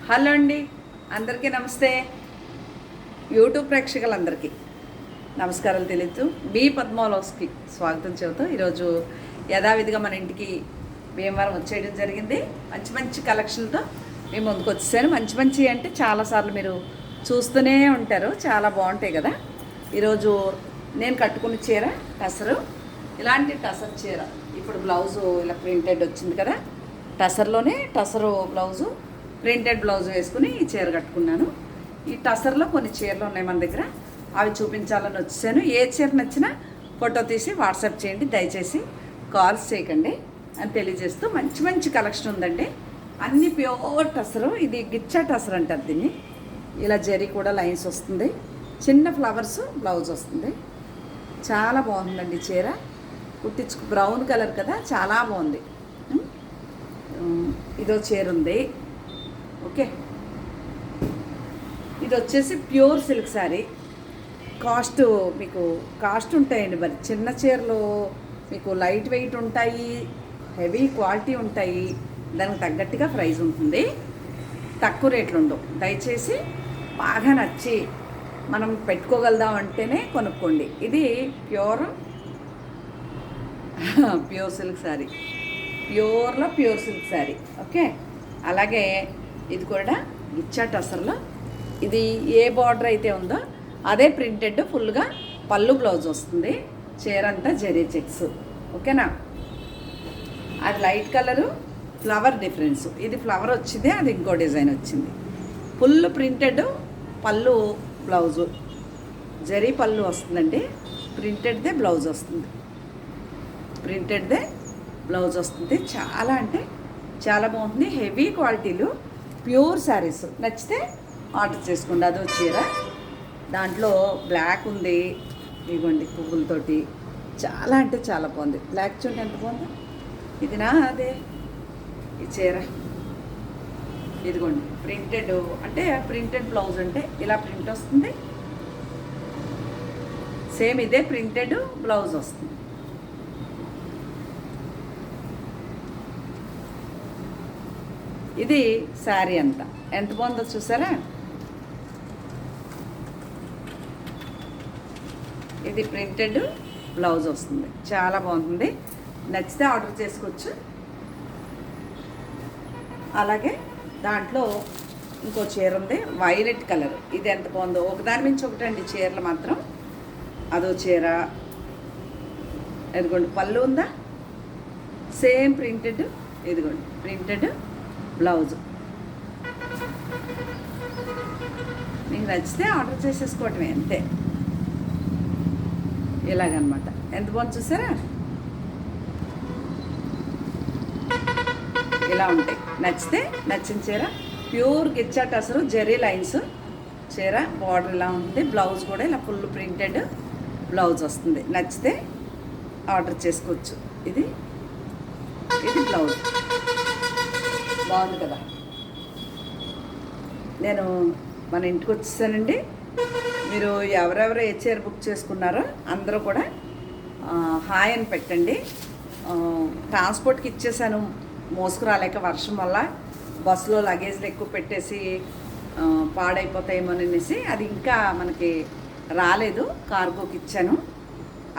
Hello అండి, అందరికీ నమస్తే. యూట్యూబ్ ప్రేక్షకులందరికీ నమస్కారాలు తెలుస్తూ బి పద్మాలోస్కి స్వాగతం చెబుతూ ఈరోజు యథావిధిగా మన ఇంటికి భీమవరం వచ్చేయడం జరిగింది. మంచి మంచి కలెక్షన్లతో మేము ముందుకు వచ్చేసాను. మంచి మంచి అంటే చాలాసార్లు మీరు చూస్తూనే ఉంటారు, చాలా బాగుంటాయి కదా. ఈరోజు నేను కట్టుకున్న చీర టసరు, ఇలాంటి టసర్ చీర. ఇప్పుడు బ్లౌజు ఇలా ప్రింటెడ్ వచ్చింది కదా, టసర్లోనే టసరు బ్లౌజు, ప్రింటెడ్ బ్లౌజ్ వేసుకుని ఈ చీర కట్టుకున్నాను. ఈ టసర్లో కొన్ని చీరలు ఉన్నాయి మన దగ్గర, అవి చూపించాలని వచ్చేసాను. ఏ చీర నచ్చినా ఫోటో తీసి వాట్సాప్ చేయండి, దయచేసి కాల్స్ చేయకండి అని తెలియజేస్తూ మంచి మంచి కలెక్షన్ ఉందండి. అన్ని ప్యూర్ టసరు. ఇది గిచ్చా టసర్ అంటారు దీన్ని. ఇలా జరీ కూడా లైన్స్ వస్తుంది, చిన్న ఫ్లవర్స్ బ్లౌజ్ వస్తుంది. చాలా బాగుందండి చీర. కుట్టించుకు బ్రౌన్ కలర్ కదా, చాలా బాగుంది. ఇదో చీర ఉంది. ఓకే, ఇది వచ్చేసి ప్యూర్ సిల్క్ శారీ. మీకు కాస్ట్ ఉంటాయండి. మరి చిన్న చీరలు మీకు లైట్ వెయిట్ ఉంటాయి, హెవీ క్వాలిటీ ఉంటాయి, దానికి తగ్గట్టుగా ప్రైస్ ఉంటుంది. తక్కువ రేట్లు ఉండవు. దయచేసి బాగా నచ్చి మనం పెట్టుకోగలుగుదాం అంటేనే కొనుక్కోండి. ఇది ప్యూర్ సిల్క్ శారీ, ప్యూర్లో ప్యూర్ సిల్క్ శారీ. ఓకే, అలాగే ఇది కూడా గిచ్చా టసర్లో. ఇది ఏ బార్డర్ అయితే ఉందో అదే ప్రింటెడ్ ఫుల్గా పళ్ళు బ్లౌజ్ వస్తుంది. చీర అంతా జరీ చెక్స్. ఓకేనా, అది లైట్ కలరు, ఫ్లవర్ డిఫరెన్స్. ఇది ఫ్లవర్ వచ్చింది, అది ఇంకో డిజైన్ వచ్చింది. ఫుల్ ప్రింటెడ్ పళ్ళు బ్లౌజు, జరీ పళ్ళు వస్తుందండి. ప్రింటెడ్దే బ్లౌజ్ వస్తుంది, ప్రింటెడ్దే బ్లౌజ్ వస్తుంది. చాలా అంటే చాలా బాగుంటుంది. హెవీ క్వాలిటీలు, ప్యూర్ శారీస్. నచ్చితే ఆర్డర్ చేసుకోండి. అదో చీర, దాంట్లో బ్లాక్ ఉంది, ఇదిగోండి పువ్వులతోటి. చాలా అంటే చాలా బాగుంది. బ్లాక్ చూడండి ఎంత బాగుంది. ఇది నా అదే ఈ చీర. ఇదిగోండి ప్రింటెడ్, అంటే ప్రింటెడ్ బ్లౌజ్ అంటే ఇలా ప్రింట్ వస్తుంది. సేమ్ ఇదే ప్రింటెడ్ బ్లౌజ్ వస్తుంది. ఇది శారీ అంతా ఎంత బాగుందో చూసారా. ఇది ప్రింటెడ్ బ్లౌజ్ వస్తుంది, చాలా బాగుంటుంది. నచ్చితే ఆర్డర్ చేసుకోవచ్చు. అలాగే దాంట్లో ఇంకో చీర ఉంది, వైలెట్ కలర్. ఇది ఎంత బాగుందో, ఒకదాని మించి ఒకటండి చీరలు మాత్రం. అదో చీర. ఇదిగోండి పళ్ళు ఉందా, సేమ్ ప్రింటెడ్. ఇదిగోండి ప్రింటెడ్ బ్లౌజ్. మీకు నచ్చితే ఆర్డర్ చేసేసుకోవటమే, అంతే. ఇలాగనమాట. ఎంత బాగుంది చూసారా. ఇలా ఉంటాయి. నచ్చితే నచ్చిన చీర ప్యూర్ గిచ్చా టసరు, జెరీ లైన్స్ చీర. బార్డర్ ఇలా ఉంటుంది, బ్లౌజ్ కూడా ఇలా ఫుల్ ప్రింటెడ్ బ్లౌజ్ వస్తుంది. నచ్చితే ఆర్డర్ చేసుకోవచ్చు. ఇది బ్లౌజ్ బాగుంది కదా. నేను మన ఇంటికి వచ్చేసానండి. మీరు ఎవరెవరు ఏ చీర బుక్ చేసుకున్నారో అందరూ కూడా హాయ్ అని పెట్టండి. ట్రాన్స్పోర్ట్కి ఇచ్చేసాను, మోసుకురాలేక వర్షం వల్ల. బస్సులో లగేజ్లు ఎక్కువ పెట్టేసి పాడైపోతాయేమోననేసి అది ఇంకా మనకి రాలేదు. కార్గోకి ఇచ్చాను.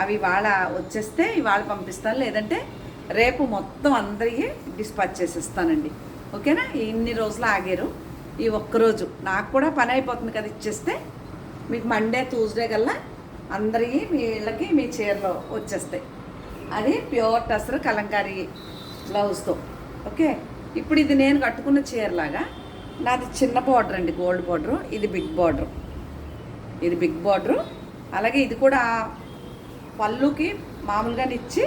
అవి ఇవాళ వచ్చేస్తే ఇవాళ పంపిస్తాను, లేదంటే రేపు మొత్తం అందరికీ డిస్పాచ్ చేసేస్తానండి. ఓకేనా. ఇన్ని రోజులు ఆగారు, ఈ ఒక్కరోజు నాకు కూడా పని అయిపోతుంది కదా ఇచ్చేస్తే. మీకు మండే ట్యూస్డే కల్లా అందరికీ మీ ఇళ్ళకి మీ చీరలో వచ్చేస్తాయి. అది ప్యూర్ టసర్ కలంకారీ బ్లౌజ్తో. ఓకే, ఇప్పుడు ఇది నేను కట్టుకున్న చీరలాగా నాది చిన్న బార్డర్ అండి, గోల్డ్ బార్డరు. ఇది బిగ్ బార్డరు, ఇది బిగ్ బార్డరు. అలాగే ఇది కూడా పళ్ళుకి మామూలుగానే ఇచ్చి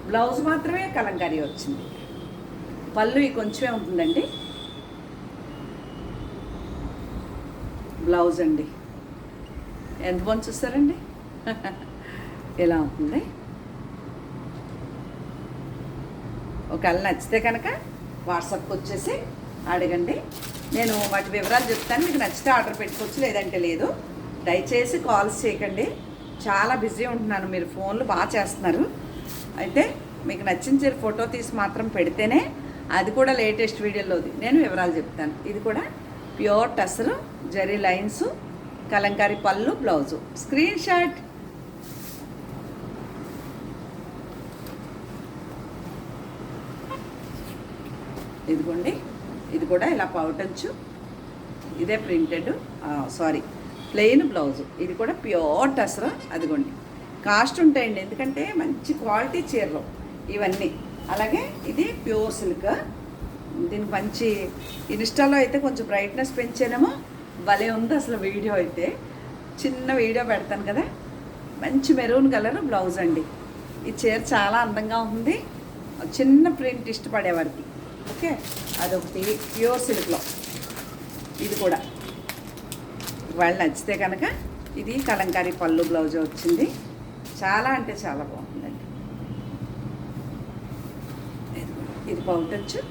బ్లౌజ్ మాత్రమే కలంకారీ వచ్చింది. పళ్ళు ఈ కొంచెమే ఉంటుందండి. బ్లౌజ్ అండి ఎంత బాగుంది చూస్తారండి. ఎలా ఉంటుంది. ఒకవేళ నచ్చితే కనుక వాట్సాప్కి వచ్చేసి అడగండి, నేను వాటి వివరాలు చెప్తాను. మీకు నచ్చితే ఆర్డర్ పెట్టుకోవచ్చు, లేదంటే లేదు. దయచేసి కాల్స్ చేయకండి, చాలా బిజీ ఉంటున్నాను. మీరు ఫోన్లు బాగా చేస్తున్నారు. అయితే మీకు నచ్చిన ఫోటో తీసి మాత్రం పెడితేనే, అది కూడా లేటెస్ట్ వీడియోలోది నేను వివరాలు చెప్తాను. ఇది కూడా ప్యూర్ టసరు, జరీ లైన్స్, కలంకారీ పళ్ళు, బ్లౌజు. Screen shot. ఇదిగోండి, ఇది కూడా ఇలా పౌటంచు, ఇదే ప్రింటెడ్, సారీ ప్లెయిన్ బ్లౌజు. ఇది కూడా ప్యూర్ టసరు. అదిగోండి, కాస్ట్ ఉంటాయండి, ఎందుకంటే మంచి క్వాలిటీ చీరలు ఇవన్నీ. అలాగే ఇది ప్యూర్ సిల్క్. దీనికి మంచి ఇన్స్టాలో అయితే కొంచెం బ్రైట్నెస్ పెంచానేమో, భలే ఉంది అసలు. వీడియో అయితే చిన్న వీడియో పెడతాను కదా. మంచి మెరూన్ కలర్ బ్లౌజ్ అండి. ఈ చీర చాలా అందంగా ఉంది, చిన్న ప్రింట్ ఇష్టపడేవారికి. ఓకే, అదొకటి ప్యూర్ సిల్క్లో. ఇది కూడా వాళ్ళు నచ్చితే కనుక ఇది కలంకారీ పళ్ళు బ్లౌజ్ వచ్చింది. చాలా అంటే చాలా బాగుందండి. ఇది పౌటచ్చు,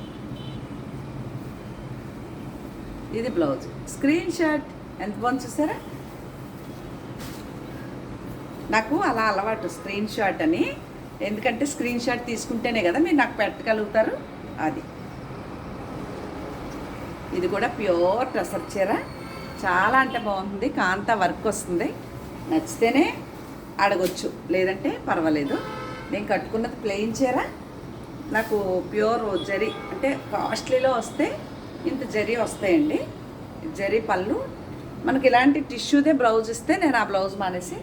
ఇది బ్లౌజ్. Screen shot. ఎంత బాగుంది చూసారా. నాకు అలా అలవాటు స్క్రీన్ షాట్ అని, ఎందుకంటే స్క్రీన్ షాట్ తీసుకుంటేనే కదా మీరు నాకు పెట్టగలుగుతారు. అది ఇది కూడా ప్యూర్ టసర్ చీర, చాలా అంటే బాగుంది. కాంతా వర్క్ వస్తుంది. నచ్చితేనే అడగొచ్చు, లేదంటే పర్వాలేదు. నేను కట్టుకున్నది ప్లెయిన్ చీర. నాకు ప్యూర్ జరీ అంటే కాస్ట్లీలో వస్తే ఇంత జరీ వస్తాయండి. జరీ పళ్ళు. మనకి ఇలాంటి టిష్యూదే బ్లౌజ్ ఇస్తే నేను ఆ బ్లౌజ్ మానేసి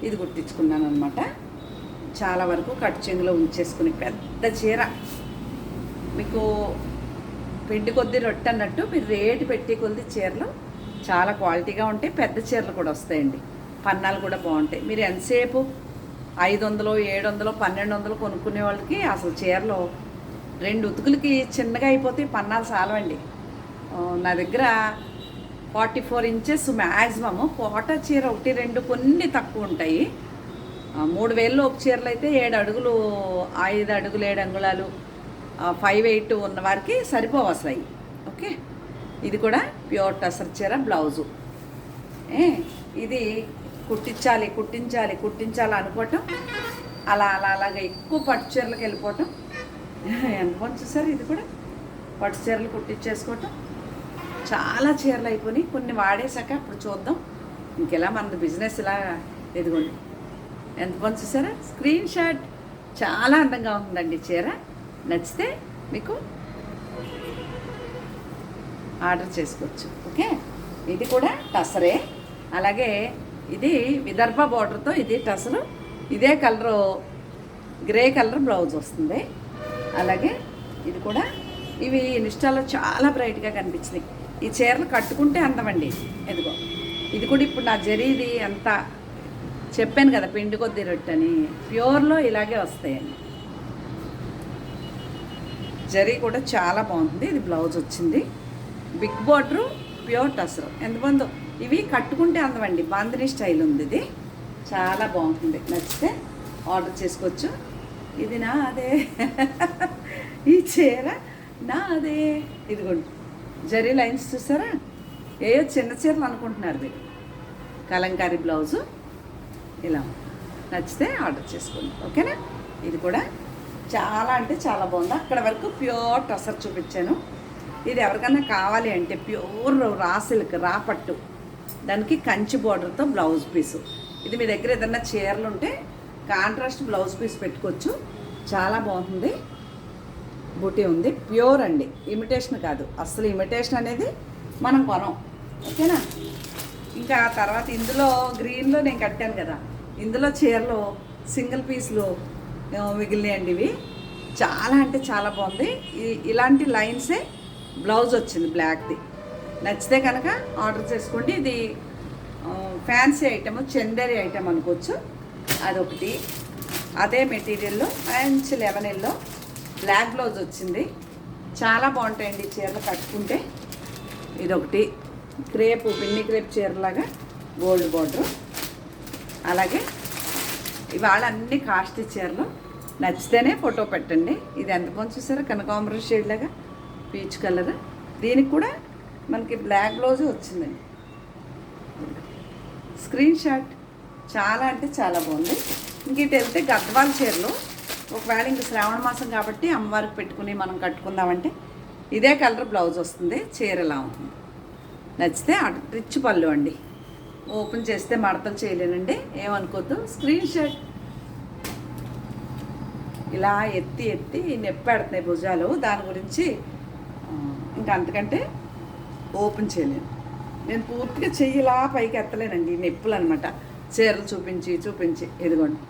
ఇది కుట్టించుకున్నాను అనమాట. చాలా వరకు కట్ చెంగులో ఉంచేసుకుని పెద్ద చీర. మీకు పిండి కొద్ది రొట్టె అన్నట్టు మీరు రేటు పెట్టి కొద్ది చీరలు చాలా క్వాలిటీగా ఉంటాయి. పెద్ద చీరలు కూడా వస్తాయండి, పన్నాలు కూడా బాగుంటాయి. మీరు ఎంతసేపు 500, 700, 1200 కొనుక్కునే వాళ్ళకి అసలు చీరలు 2 ఉతుకులకి చిన్నగా అయిపోతాయి. పన్నాలు చాలవండి. నా దగ్గర 44 ఇంచెస్ మ్యాక్సిమము. కోట చీర 1, 2 కొన్ని తక్కువ ఉంటాయి. 3000లో ఒక చీరలు అయితే 7 అడుగులు, 5 అడుగులు 7 అంగుళాలు, 5'8" ఉన్న వారికి సరిపోవు అసలు అవి. ఓకే, ఇది కూడా ప్యూర్ టసర్ చీర బ్లౌజు. ఇది కుట్టించాలి అనుకోవటం, అలాగా ఎక్కువ పట్టు చీరలకు వెళ్ళిపోవటం. ఎంత బాగుంది చూసారు. ఇది కూడా పట్టు చీరలు కుట్టించేసుకోవటం. చాలా చీరలు అయిపోయినాయి, కొన్ని వాడేశాక అప్పుడు చూద్దాం ఇంకెలా మనది బిజినెస్ ఇలా. ఎదుగుండి, ఎంత బాగుంది చూసారా. Screen shot. చాలా అందంగా ఉందండి చీర. నచ్చితే మీకు ఆర్డర్ చేసుకోవచ్చు. ఓకే, ఇది కూడా టసరే. అలాగే ఇది విదర్భ బార్డర్తో ఇది టసరు. ఇదే కలరు, గ్రే కలర్ బ్లౌజ్ వస్తుంది. అలాగే ఇది కూడా, ఇవి ఇన్స్టాలో చాలా బ్రైట్గా కనిపించినాయి. ఈ చీరలు కట్టుకుంటే అందమండి. ఇదిగో, ఇది కూడా ఇప్పుడు నా జరీది అంతా చెప్పాను కదా, పిండి కొద్ది రొట్టెని. ప్యూర్లో ఇలాగే వస్తాయండి. జరీ కూడా చాలా బాగుంటుంది. ఇది బ్లౌజ్ వచ్చింది. Big border, pure టసరు. ఎంత బాగుందో. ఇవి కట్టుకుంటే అందమండి. బాందిని స్టైల్ ఉంది. ఇది చాలా బాగుంటుంది. నచ్చితే ఆర్డర్ చేసుకోవచ్చు. ఇది నాదే. ఈ చీర నాదే. ఇదిగోండి, జరీ లైన్స్ చూసారా. ఏయో చిన్న చీరలు అనుకుంటున్నారు మీరు. కలంకారీ బ్లౌజు ఇలా. నచ్చితే ఆర్డర్ చేసుకోండి. ఓకేనా. ఇది కూడా చాలా అంటే చాలా బాగుంది. అక్కడ వరకు ప్యూర్ టసర్ చూపించాను. ఇది ఎవరికైనా కావాలి అంటే ప్యూర్ రా సిల్క్, రా పట్టు, దానికి కంచి బోర్డర్తో బ్లౌజ్ పీసు. ఇది మీ దగ్గర ఏదన్నా చీరలు ఉంటే కాంట్రాస్ట్ బ్లౌజ్ పీస్ పెట్టుకోవచ్చు. చాలా బాగుంటుంది. బూటీ ఉంది. ప్యూర్ అండి, ఇమిటేషన్ కాదు. అసలు ఇమిటేషన్ అనేది మనం కొనం. ఓకేనా. ఇంకా తర్వాత ఇందులో గ్రీన్లో నేను కట్టాను కదా, ఇందులో చీరలు సింగిల్ పీస్లు మిగిలినాయండి. ఇవి చాలా అంటే చాలా బాగుంది. ఇలాంటి లైన్సే బ్లౌజ్ వచ్చింది బ్లాక్ది. నచ్చితే కనుక ఆర్డర్ చేసుకోండి. ఇది ఫ్యాన్సీ ఐటమ్, చందేరి ఐటమ్ అనుకోవచ్చు. అదొకటి. అదే మెటీరియల్లో మంచి లెమన్ ఎల్లో బ్లాక్ బ్లౌజ్ వచ్చింది. చాలా బాగుంటాయండి చీరలు కట్టుకుంటే. ఇదొకటి క్రేపు, బిన్ని క్రేప్ చీరలాగా గోల్డ్ బార్డర్. అలాగే ఇవాళ అన్ని కాస్ట్లీ చీరలు. నచ్చితేనే ఫోటో పెట్టండి. ఇది ఎంత బాగుంది చూసారా, కనకాంబరం షేడ్ లాగా పీచ్ కలర్. దీనికి కూడా మనకి బ్లాక్ బ్లౌజ్ వచ్చిందండి. Screen shot. చాలా అంటే చాలా బాగుంది. ఇంక ఇటు వెళ్తే గద్వాల చీరలు. ఒకవేళ ఇంక శ్రావణ మాసం కాబట్టి అమ్మవారికి పెట్టుకుని మనం కట్టుకుందామంటే ఇదే కలర్ బ్లౌజ్ వస్తుంది. చీర ఎలా ఉంటుంది. నచ్చితే అటు రిచ్ పళ్ళు అండి. ఓపెన్ చేస్తే మడతలు చేయలేనండి, ఏమనుకోద్దు. Screen shot. ఇలా ఎత్తి ఎత్తి నొప్పెడుతున్నాయి భుజాలు, దాని గురించి ఇంకా అంతకంటే ఓపెన్ చేయలేను. నేను పూర్తిగా చెయ్యిలా పైకి ఎత్తలేనండి, నొప్పులు అనమాట. చీరలు చూపించి చూపించి. ఇదిగోండి,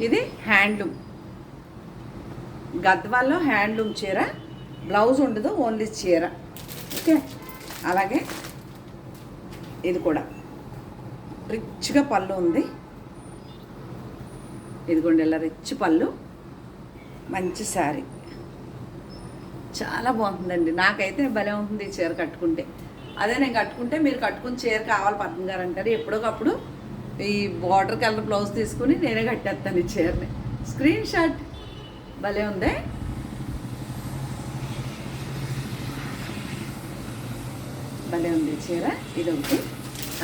ఇది హ్యాండ్లూమ్, గద్వాల్లో హ్యాండ్లూమ్ చీర. బ్లౌజ్ ఉండదు, ఓన్లీ చీర. ఓకే. అలాగే ఇది కూడా రిచ్గా పళ్ళు ఉంది. ఇదిగోండి ఇలా రిచ్ పళ్ళు, మంచి శారీ, చాలా బాగుంటుందండి. నాకైతే భలే ఉంటుంది ఈ చీర కట్టుకుంటే. అదే నేను కట్టుకుంటే మీరు కట్టుకుని చీర కావాలి పద్మ గారు అంటారు. ఎప్పుడోకప్పుడు ఈ బార్డర్ కలర్ బ్లౌజ్ తీసుకుని నేనే కట్టేస్తాను ఈ చీరని. Screen shot. భలే ఉంది. భలే ఉంది చీర. ఇది ఒకటి.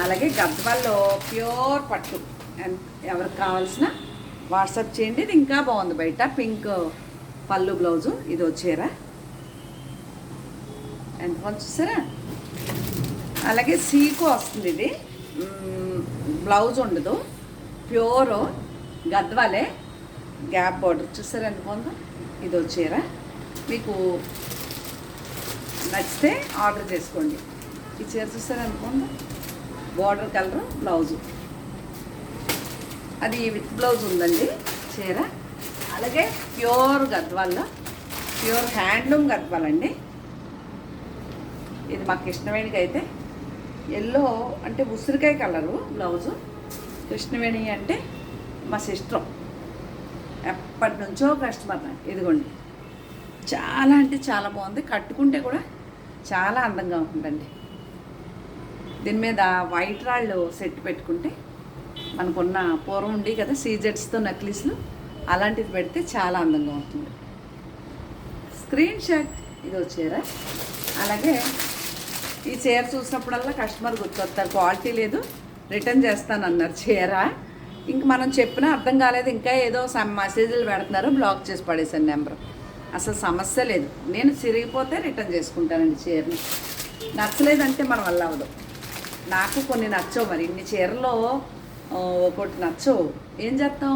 అలాగే గద్వాల్లో ప్యూర్ పట్టు, ఎవరికి కావాల్సిన వాట్సాప్ చేయండి. ఇది ఇంకా బాగుంది, బయట పింక్ పళ్ళు బ్లౌజు. ఇది చీర ఎంత బాగుంది చూసారా. అలాగే సీకో వస్తుంది. ఇది బ్లౌజ్ ఉండదు, ప్యూర్ గద్వాలే, గ్యాప్ బార్డర్. చూసారా ఎంత బాగుందో. ఇది చీర మీకు నచ్చితే ఆర్డర్ చేసుకోండి. ఈ చీర చూసారా ఎంత బాగుందో. బార్డర్ కలరు బ్లౌజు, అది విత్ బ్లౌజ్ ఉందండి చీర. అలాగే ప్యూర్ గద్వాల్లో, ప్యూర్ హ్యాండ్లూమ్ గద్వాల్ అండి. ఇది మా కృష్ణవేణికి అయితే ఎల్లో అంటే ఉసిరికాయ కలరు బ్లౌజు. కృష్ణవేణి అంటే మా సిస్టర్, ఎప్పటి నుంచో కస్టమర్. ఇదిగోండి, చాలా అంటే చాలా బాగుంది. కట్టుకుంటే కూడా చాలా అందంగా ఉంటుందండి. దీని మీద వైట్ రాళ్ళు సెట్ పెట్టుకుంటే, మనకున్న పూర్వం ఉండి కదా సీజెట్స్తో నెక్లెస్లు, అలాంటిది పెడితే చాలా అందంగా ఉంటుంది. Screen shot. ఇది చీర. అలాగే ఈ చీర చూసినప్పుడల్లా కస్టమర్ గుర్తొస్తారు. క్వాలిటీ లేదు, రిటర్న్ చేస్తానన్నారు చీర. ఇంక మనం చెప్పినా అర్థం కాలేదు, ఇంకా ఏదో మెసేజ్లు పెడుతున్నారు, బ్లాక్ చేసి పడేసాను నెంబర్. అసలు సమస్య లేదు, నేను చిరిగిపోతే రిటర్న్ చేసుకుంటానండి చీరని. నచ్చలేదంటే మన వల్ల అవ్వదు. నాకు కొన్ని నచ్చవు, మరి ఇన్ని చీరలో ఒకటి నచ్చవు, ఏం చేస్తాం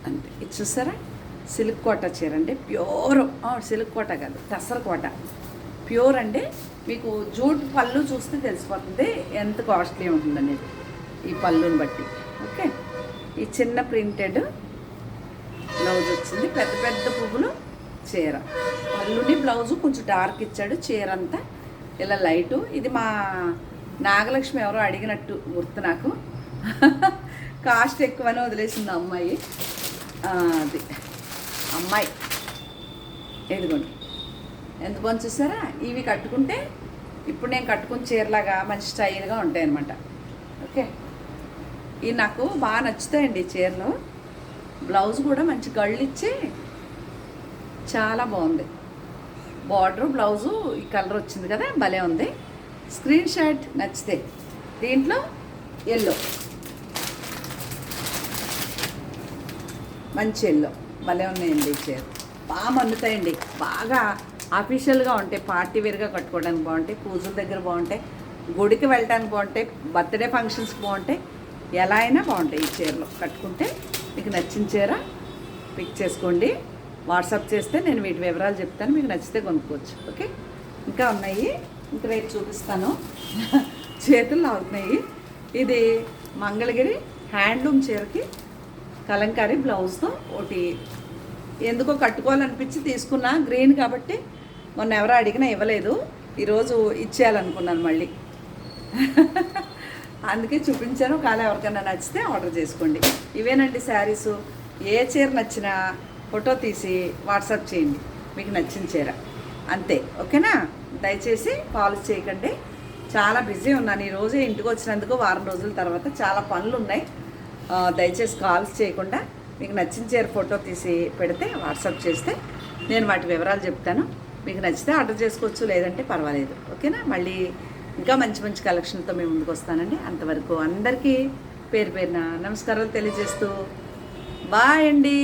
అంతే. ఇది చూసారా, సిల్క్ కోట చీర అండి, ప్యూర్. సిల్క్ కోట కాదు, టసర్ కోట, ప్యూర్ అండి. మీకు జూట్ పళ్ళు చూస్తే తెలిసిపోతుంది ఎంత కాస్ట్లీ ఉంటుందనేది ఈ పళ్ళుని బట్టి. ఓకే. ఈ చిన్న ప్రింటెడ్ బ్లౌజ్ వచ్చింది, పెద్ద పెద్ద పువ్వులు చీర. పళ్ళుని బ్లౌజు కొంచెం డార్క్ ఇచ్చాడు, చీర అంతా ఇలా లైటు. ఇది మా నాగలక్ష్మి ఎవరో అడిగినట్టు గుర్తు నాకు. కాస్ట్ ఎక్కువని వదిలేసింది అమ్మాయి. అది అమ్మాయి. ఇదిగోండి ఎంత బాగుంది చూసారా. ఇవి కట్టుకుంటే ఇప్పుడు నేను కట్టుకున్న చీరలాగా మంచి స్టైల్గా ఉంటాయి అన్నమాట. ఓకే. ఇవి నాకు బాగా నచ్చుతాయండి ఈ చీరలు. బ్లౌజ్ కూడా మంచి గళ్ళు ఇచ్చి చాలా బాగుంది. బార్డరు బ్లౌజు ఈ కలర్ వచ్చింది కదా, భలే ఉంది. స్క్రీన్ షాట్ నచ్చితే. దీంట్లో ఎల్లో, మంచి ఎల్లో, భలే ఉన్నాయండి ఈ చీర. బాగా మన్నుతాయండి, బాగా అఫీషియల్గా ఉంటాయి, పార్టీ వేర్గా కట్టుకోవడానికి బాగుంటాయి, పూజల దగ్గర బాగుంటాయి, గుడికి వెళ్ళడానికి బాగుంటాయి, బర్త్డే ఫంక్షన్స్కి బాగుంటాయి, ఎలా అయినా బాగుంటాయి ఈ చీరలు కట్టుకుంటే. మీకు నచ్చిన చీర పిక్ చేసుకోండి, వాట్సాప్ చేస్తే నేను వీటి వివరాలు చెప్తాను, మీకు నచ్చితే కొనుక్కోవచ్చు. ఓకే. ఇంకా ఉన్నాయి, ఇంకా రేపు చూపిస్తాను. చేతులు అవుతున్నాయి. ఇది మంగళగిరి హ్యాండ్లూమ్ చీరకి కలంకారీ బ్లౌజ్తో ఒకటి ఎందుకో కట్టుకోవాలనిపించి తీసుకున్నా, గ్రీన్ కాబట్టి. మొన్న ఎవరో అడిగినా ఇవ్వలేదు, ఈరోజు ఇచ్చేయాలనుకున్నాను మళ్ళీ. అందుకే చూపించాను. కాలే ఎవరికైనా నచ్చితే ఆర్డర్ చేసుకోండి. ఇవేనండి శారీసు. ఏ చీర నచ్చినా ఫోటో తీసి వాట్సాప్ చేయండి, మీకు నచ్చిన చీర అంతే. ఓకేనా. దయచేసి కాల్ చేయకండి, చాలా బిజీ ఉన్నాను ఈరోజే. ఇంటికి వచ్చినందుకు వారం రోజుల తర్వాత చాలా పనులు ఉన్నాయి. దయచేసి కాల్స్ చేయకుండా మీకు నచ్చిన చీర ఫోటో తీసి పెడితే వాట్సాప్ చేస్తే నేను వాటి వివరాలు చెప్తాను. మీకు నచ్చితే ఆర్డర్ చేసుకోవచ్చు, లేదంటే పర్వాలేదు. ఓకేనా. మళ్ళీ ఇంకా మంచి మంచి కలెక్షన్తో మేము ముందుకు వస్తానండి. అంతవరకు అందరికీ పేరు పేరున నమస్కారాలు తెలియజేస్తూ బాయ్ అండి.